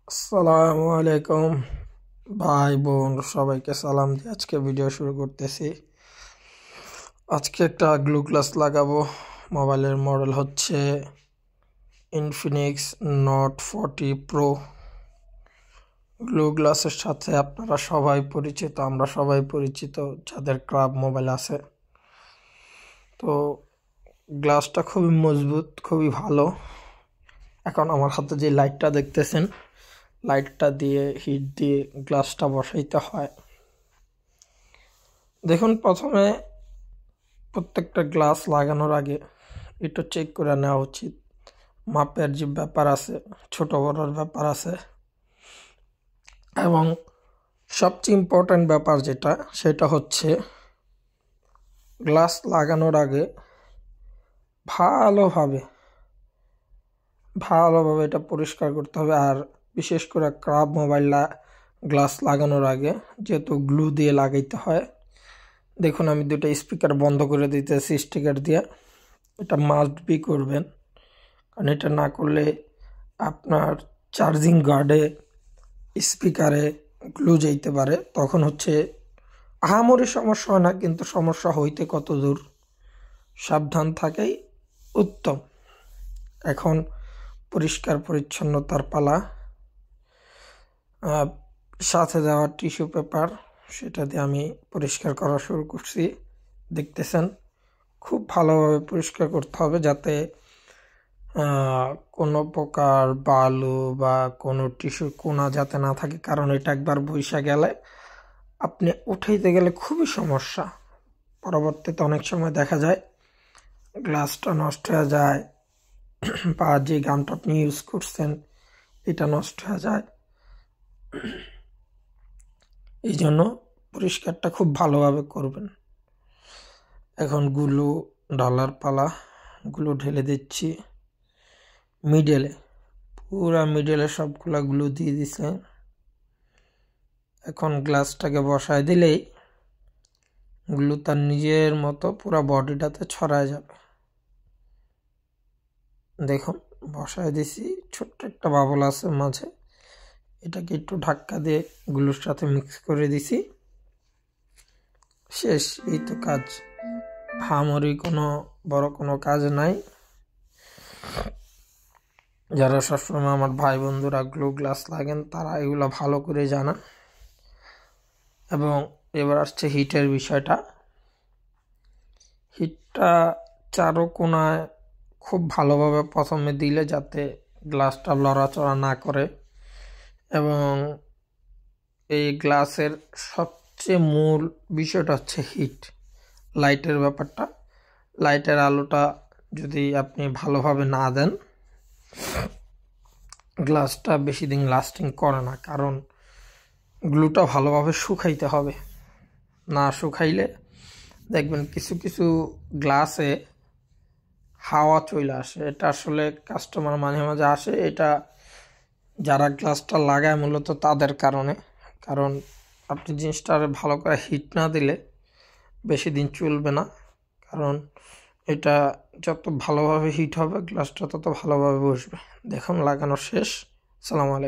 আসসালামু আলাইকুম ভাই বোন সবাইকে সালাম দিয়ে আজকে ভিডিও শুরু করতেছি। আজকে একটা গ্লু গ্লাস লাগাবো। মোবাইলের মডেল হচ্ছে ইনফিনিক্স নট 40 প্রো। গ্লু গ্লাসের সাথে আপনারা সবাই পরিচিত, আমরা সবাই পরিচিত যাদের ক্রাব মোবাইল আছে। তো গ্লাসটা খুবই মজবুত, খুবই ভালো। এখন আমার হাতে যে লাইটটা দেখতেছেন, লাইটটা দিয়ে হিট দিয়ে গ্লাসটা বসাইতে হয়। দেখুন, প্রথমে প্রত্যেকটা গ্লাস লাগানোর আগে একটু চেক করে নেওয়া উচিত। মাপের যে ব্যাপার আছে, ছোট বড়োর ব্যাপার আছে, এবং সবচেয়ে ইম্পর্ট্যান্ট ব্যাপার সেটা হচ্ছে গ্লাস লাগানোর আগে ভালোভাবে এটা পরিষ্কার করতে হবে। আর বিশেষ করে ক্রাব মোবাইল গ্লাস লাগানোর আগে যেহেতু গ্লু দিয়ে লাগাইতে হয়, দেখুন আমি দুটো স্পিকার বন্ধ করে দিতেছি স্টিকার দিয়ে। এটা মাস্ট বি করবেন, কারণ এটা না করলে আপনার চার্জিং গার্ডে স্পিকারে গ্লু যাইতে পারে। তখন আহামরি সমস্যা হয় না, কিন্তু সমস্যা হইতে কত দূর, সাবধান থাকাই উত্তম। এখন পরিষ্কার পরিচ্ছন্নতার পালা। সাথে দেওয়া টিস্যু পেপার, সেটা দিয়ে আমি পরিষ্কার করা শুরু করছি। দেখতেছেন, খুব ভালোভাবে পরিষ্কার করতে হবে যাতে কোনো প্রকার বালু বা কোনো টিস্যুর কোনা যাতে না থাকে, কারণ এটা একবার বইসা গেলে আপনি উঠাইতে গেলে খুবই সমস্যা। পরবর্তীতে অনেক সময় দেখা যায় গ্লাসটা নষ্ট হয়ে যায়, বা যে গানটা আপনি ইউজ করছেন এটা নষ্ট হয়ে যায়। এই জন্য পরিষ্কারটা খুব ভালোভাবে করবেন। এখন গুলো ঢালার পালা। গুলো ঢেলে দিচ্ছি মিডলে, পুরা মিডলে সবগুলা গ্লু দিয়ে দিছে। এখন গ্লাসটাকে বসায় দিলেই গ্লু তার নিজের মতো পুরা বডিটাতে ছড়ায় যাবে। দেখুন, বসায় দিছি, ছোট্ট একটা বাবল আছে মাঝে, এটাকে একটু ধাক্কা দিয়ে গ্লুর সাথে মিক্স করে দিছি। শেষ, এই তো কাজ। হামরি বড় কোনো কাজ নাই। যারা সবসময় আমার ভাই বন্ধুরা গ্লু গ্লাস লাগেন, তারা এগুলো ভালো করে জানা। এবং এবার আসছে হিটের বিষয়টা। হিটটা চারো কোনায় খুব ভালোভাবে প্রথমে দিলে যাতে গ্লাসটা লড়াচড়া না করে। এবং এই গ্লাসের সবচেয়ে মূল বিষয়টা হচ্ছে হিট, লাইটের ব্যাপারটা। লাইটের আলোটা যদি আপনি ভালোভাবে না দেন, গ্লাসটা বেশি দিন লাস্টিং করে না, কারণ গ্লুটা ভালোভাবে শুকাইতে হবে। না শুকাইলে দেখবেন কিছু কিছু গ্লাসে হাওয়া চলে আসে। এটা আসলে কাস্টমার মাঝে মাঝে আসে, এটা যারা গ্লাসটা লাগায় মূলত তাদের কারণে। কারণ আপনি জিনিসটা ভালো করে হিট না দিলে বেশি দিন চলবে না, কারণ এটা যত ভালোভাবে হিট হবে গ্লাসটা তত ভালোভাবে বসবে। দেখুন, লাগানো শেষ। আসসালামু আলাইকুম।